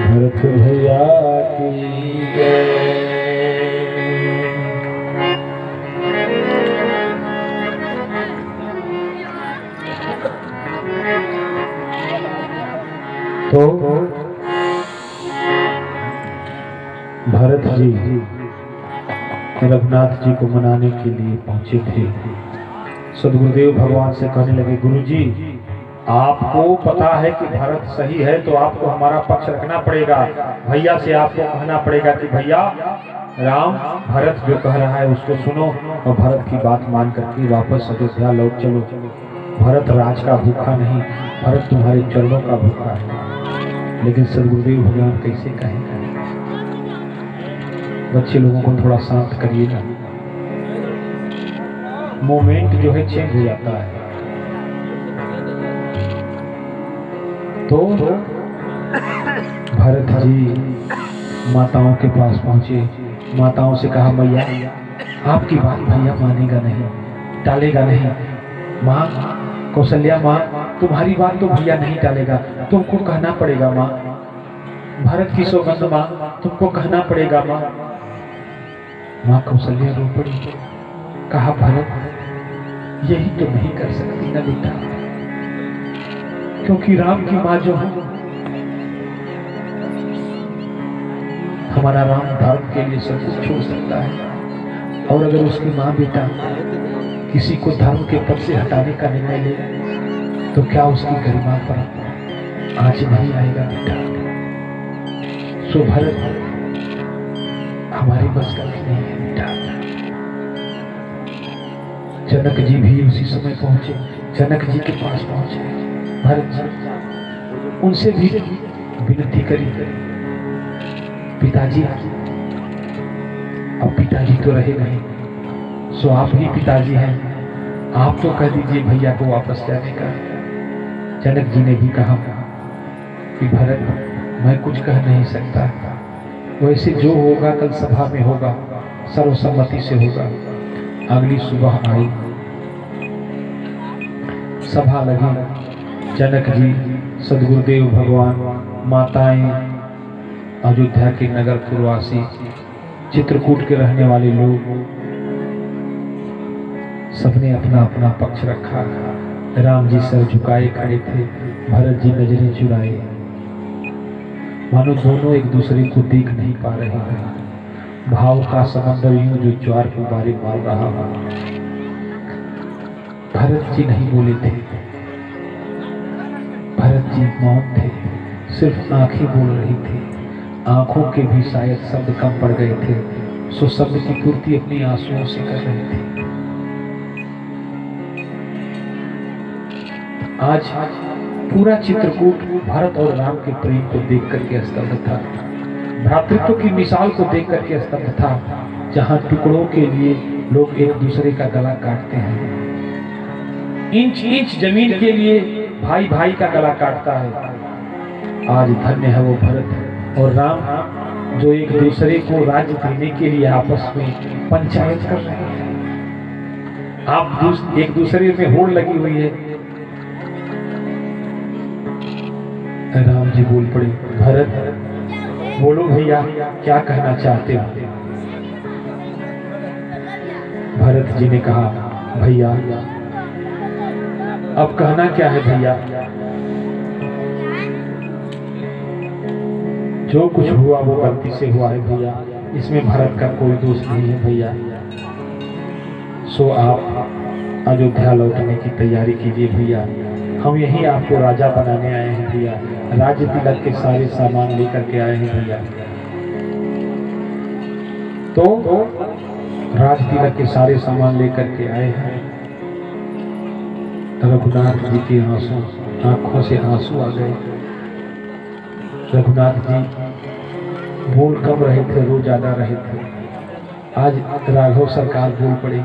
भरत भैया की जय। तो भरत जी रघुनाथ जी को मनाने के लिए पहुंचे थे। सदगुरुदेव भगवान से कहने लगे, गुरु जी आपको पता है कि भरत सही है तो आपको हमारा पक्ष रखना पड़ेगा। भैया से आपको कहना पड़ेगा कि भैया राम भरत जो कह रहा है उसको सुनो और भरत की बात मान करके वापस अयोध्या लौट चलो। भरत राज का भूखा नहीं, भरत तुम्हारे चरणों का भूखा है। लेकिन सदगुरुदेव भगवान कैसे कहेंगे? बच्चे लोगों को थोड़ा शांत करिएगा, मोमेंट जो है चेंज हो जाता है। तो भरत जी माताओं के पास पहुंचे, माताओं से कहा भैया आपकी बात भैया मानेगा नहीं, टालेगा नहीं। माँ कौशल्या, माँ तुम्हारी बात तो भैया नहीं टालेगा, तुमको कहना पड़ेगा माँ। भरत की सौगंध माँ, तुमको कहना पड़ेगा माँ। माँ कौशल्या रो पड़ी, कहा भरत यही तो नहीं कर सकती ना बेटा, क्योंकि राम की माँ जो है, हमारा राम धर्म के लिए सब कुछ छोड़ सकता है, और अगर उसकी माँ बेटा किसी को धर्म के पद से हटाने का निर्णय ले तो क्या उसकी गरिमा पर आँच नहीं आएगा बेटा। सो भरत हमारी बस का नहीं है बेटा। जनक जी भी उसी समय पहुंचे, जनक जी के पास पहुंचे। भरत जी उनसे भी विनती करी, पिताजी अब पिताजी तो रहे नहीं, सो आप ही पिताजी हैं, आप तो कह दीजिए भैया को वापस जाने का। जनक जी ने भी कहा कि भरत मैं कुछ कह नहीं सकता, वैसे जो होगा कल सभा में होगा, सर्वसम्मति से होगा। अगली सुबह आई, सभा लगी। जनक जी, सदगुरुदेव भगवान, माताएं, अयोध्या के नगर पुरवासी, चित्रकूट के रहने वाले लोग, सबने अपना अपना पक्ष रखा। राम जी सर झुकाए खड़े थे, भरत जी नजरें चुराए, मानो दोनों एक दूसरे को देख नहीं पा रहे हैं। भाव का समंदर यूं जो ज्वार के बारे मार रहा हो। भरत जी नहीं बोले थे, भरत जी मौन थे, सिर्फ आंखें बोल रही थी। आंखों के भी शायद शब्द कम पड़ गए थे, सो शब्द की पूर्ति अपनी आंसुओं से कर रहे थे। आज पूरा चित्रकूट भरत और राम के प्रेम को देख करके स्तब्ध था, भ्रातृत्व की मिसाल को देख करके स्तब्ध था, जहां टुकड़ों के लिए लोग एक दूसरे का गला काटते हैं। इंच इंच जमीन के लिए भाई भाई का गला काटता है। आज धन्य है वो भरत और राम जो एक दूसरे को राज्य देने के लिए आपस में पंचायत कर रहे हैं। आप एक दूसरे में होड़ लगी हुई है। राम जी बोल पड़े, भरत बोलो भैया क्या कहना चाहते हो? भरत जी ने कहा, भैया अब कहना क्या है भैया, जो कुछ हुआ वो गलती से हुआ है भैया, इसमें भरत का कोई दोष नहीं है भैया। सो आप अयोध्या लौटने की तैयारी कीजिए भैया, हम यहीं आपको राजा बनाने आए हैं भैया, राज्य तिलक के सारे सामान लेकर के आए हैं भैया। तो राज तिलक के सारे सामान लेकर के आए हैं। रघुनाथ जी के आंखों से आंसू आ गए। रघुनाथ जी बोल कम रहे थे, रो ज्यादा रहे थे। आज राघव सरकार बोल पड़े,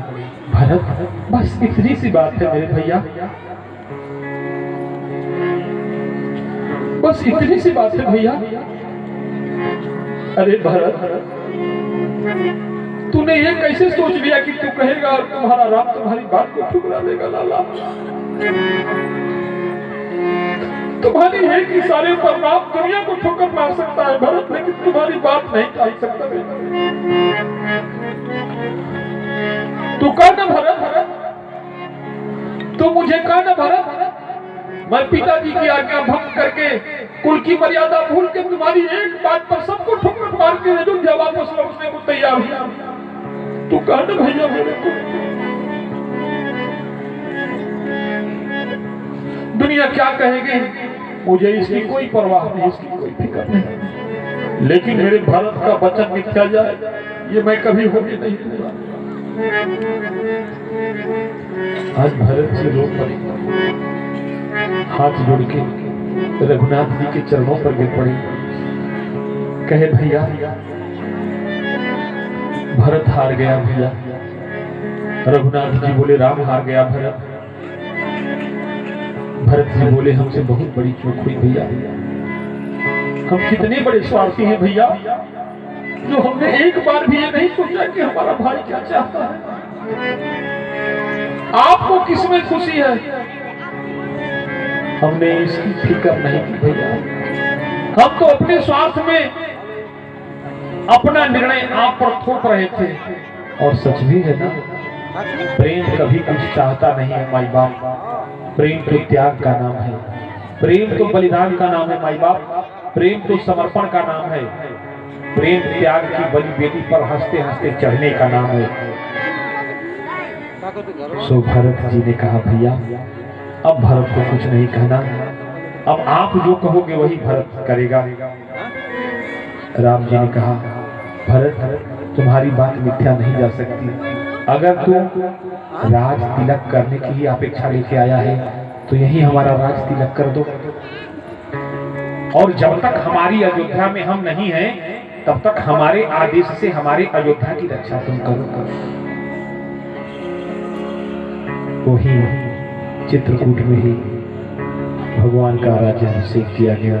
भरत बस इतनी सी बात है मेरे भैया, बस इतनी सी बात है भैया। अरे भरत तूने ये कैसे सोच लिया कि तू कहेगा और तुम्हारा राम तुम्हारी बात को ठुकरा देगा? लाला तुम्हारी एक इशारे पर राम दुनिया को ठोकर मार सकता है भरत, लेकिन तुम्हारी बात नहीं टाल सकता। तू कह ना भरत, तू मुझे कह ना भरत, मैं पिताजी की आज्ञा भंग करके कुल की मर्यादा भूल के तुम्हारी एक बात पर सबको ठोकर मार के अयोध्या वापस लौटने को तैयार हुआ। तू कह ना भैया मेरे को। दुनिया क्या कहेगी मुझे इसकी कोई परवाह नहीं, इसकी कोई फिक्र नहीं, लेकिन मेरे भारत का वचन मिथ्या जाए ये मैं कभी होने नहीं दूंगा। आज भरत जी रो पड़े, हाथ जोड़ के रघुनाथ जी के चरणों पर गिर पड़े, कहे भैया भरत हार गया भैया। रघुनाथ जी बोले राम हार गया भरत। भरत जी बोले हमसे बहुत बड़ी चूक हुई भैया, हम कितने बड़े स्वार्थी हैं भैया, जो हमने एक बार भी ये नहीं सोचा कि हमारा भाई क्या चाहता है। आपको किसमें खुशी है, हमने इसकी फिक्र नहीं की भैया। हम तो अपने स्वार्थ में अपना निर्णय आप पर थोप रहे थे। और सच भी है ना, प्रेम कभी कुछ चाहता नहीं है माई बाप, प्रेम तो त्याग का नाम है, प्रेम तो बलिदान का नाम है माई बाप, प्रेम तो समर्पण का नाम है, प्रेम त्याग की बलि बेटी पर हंसते हंसते चढ़ने का नाम है। सो भरत जी ने कहा भैया अब भरत को कुछ नहीं कहना, अब आप जो कहोगे वही भरत करेगा। राम जी ने कहा भरत तुम्हारी बात मिथ्या नहीं जा सकती, अगर तू राज तिलक करने की ही अपेक्षा लेके आया है तो यही हमारा राज तिलक कर दो, और जब तक हमारी अयोध्या में हम नहीं हैं तब तक हमारे आदेश से हमारे अयोध्या की रक्षा तुम करो। वही चित्रकूट में ही भगवान का राज्याभिषेक किया गया,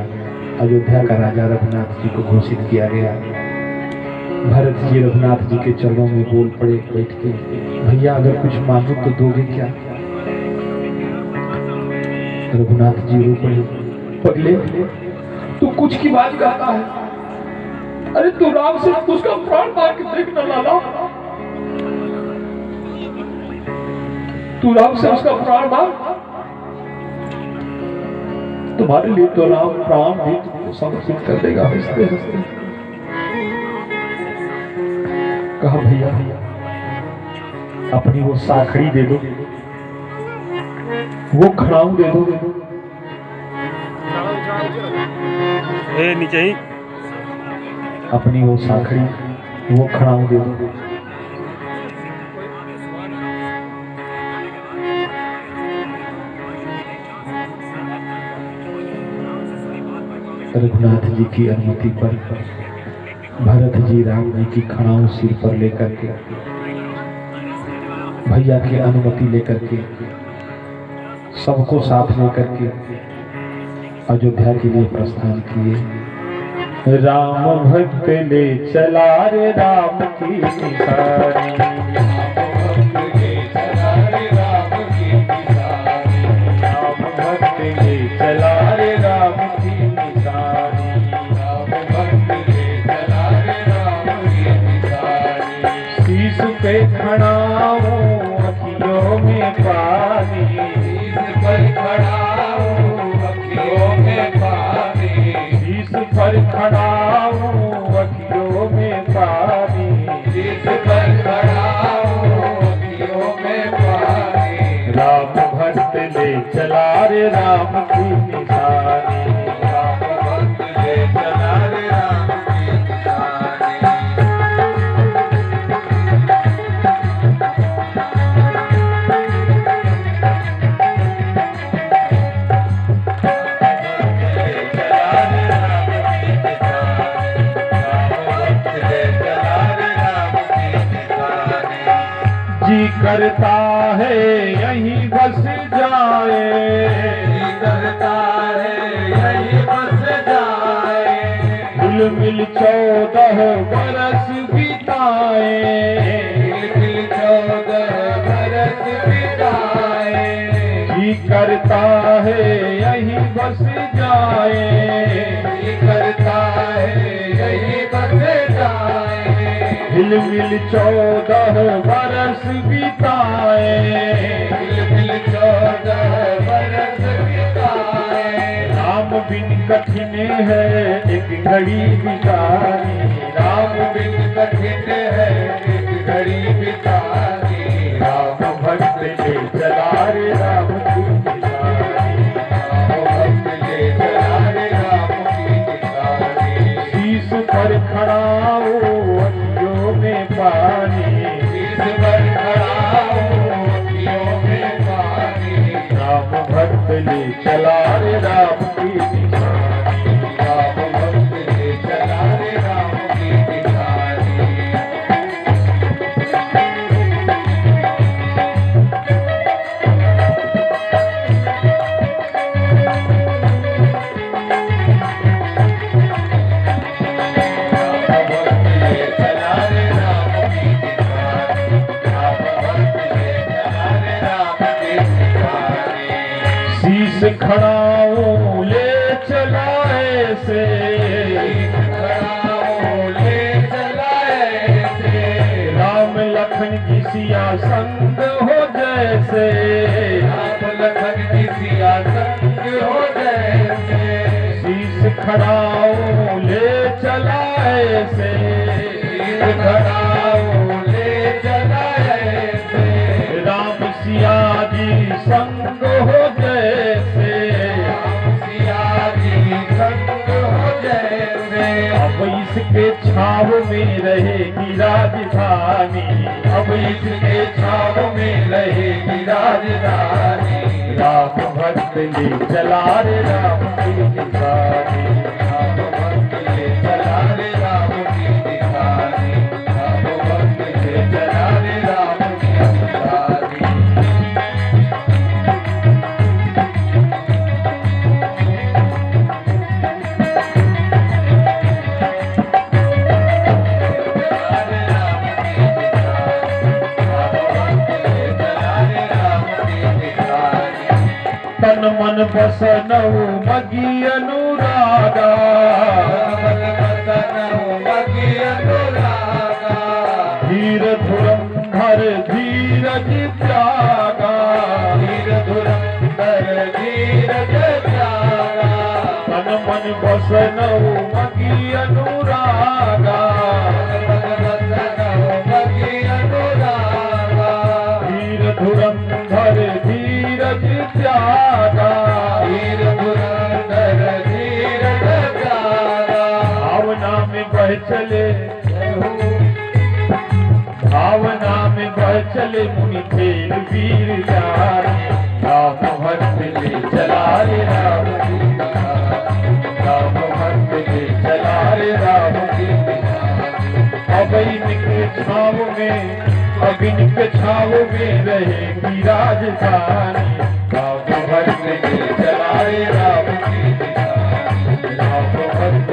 अयोध्या का राजा रघुनाथ जी को घोषित किया गया। भरत जी रघुनाथ जी के चरणों में बोल पड़े बैठ के, भैया अगर कुछ मांगो तो दोगे क्या? रघुनाथ जी रो पड़े, पगले तू कुछ की बात करता है, अरे तू राम से उसका प्राण मार के देख न लाला, तू राम से उसका प्राण मार, तुम्हारे लिए तो राम प्राण भी समर्पित कर देगा। हंसते हंसते कहा भैया अपनी वो साखड़ी दे दो, वो खड़ाऊ दे दो, नीचे ही अपनी वो साखड़ी वो खड़ाऊ दे दो। रघुनाथ जी की अनुमति पर भरत जी राम जी की खड़ाऊ सिर पर लेकर के, भैया की अनुमति लेकर के, सबको साथ लेकर के अयोध्या के लिए प्रस्थान किए। राम भक्त ले चला रे राम की निशानी, राम भक्त ले चला रे राम की निशानी, राम भक्त ले चला रे राम की निशानी। शीश पे खड़ाऊं अखियों में पानी, शीश पर खड़ाऊं अखियों में पानी, शीश पर खड़ाऊं अखियों में पानी, शीश पर खड़ाऊं अखियों में पानी। राम भक्त ले चला रे राम की निशानी, राम भक्त ले चला रे राम की निशानी। जी करता है यहीं बस जाए, जी करता है यहीं बस जाए, दिल मिल 14 बरस बिताए, दिल मिल 14 बरस बिताए। जी करता है यही बस जाए, करता है यही बस जाए, हिल मिल 14 बरस बिताए, हिल 14 बरस बिताए, राम बिन कठिन है एक घड़ी बितानी, राम बिन कठिन है एक घड़ी बितानी, राम भक्त ले चला रे राम की निशानी, राम भक्त ले चला रे राम की निशानी, शीश पर खड़ा हो अखियों में पानी, शीश पर खड़ा हो अखियों में पानी, राम भक्त ले चला रे राम की निशानी, राम भक्त ले चला रे राम की निशानी। शीश खड़ाओ ले चला ऐसे, राम लखन की सिया संग हो जैसे, शीश खड़ाओ ले चला ऐसे, राम सिया जी संग हो जैसे, अब इसके छाव में रहेगी राजधानी, अब इसके छाव में रहेगी राजधानी, राम भक्त ले चला रे राम की निशानी, राम भक्त ले चला रे राम की निशानी, राम भक्त ले चला रे राम की निशानी। तन मन बसनऊ मगी अनुरागा, धीर धुरंधर धीरज त्यागा, तन मन बसनऊ मगी अनुरागा, धीर धुरंधर धीरज त्यागा, भावना में बह चले, भावना में बह चले मुनि खेल वीर जाने, राम भक्त ले चला रे राम की निशानी, राम भक्त ले चला रे राम की निशानी, अब इनके छाव में, अब इनके छाव में रहेगी राजधानी, राम भक्त ले चला रे राम की निशानी, राम भक्त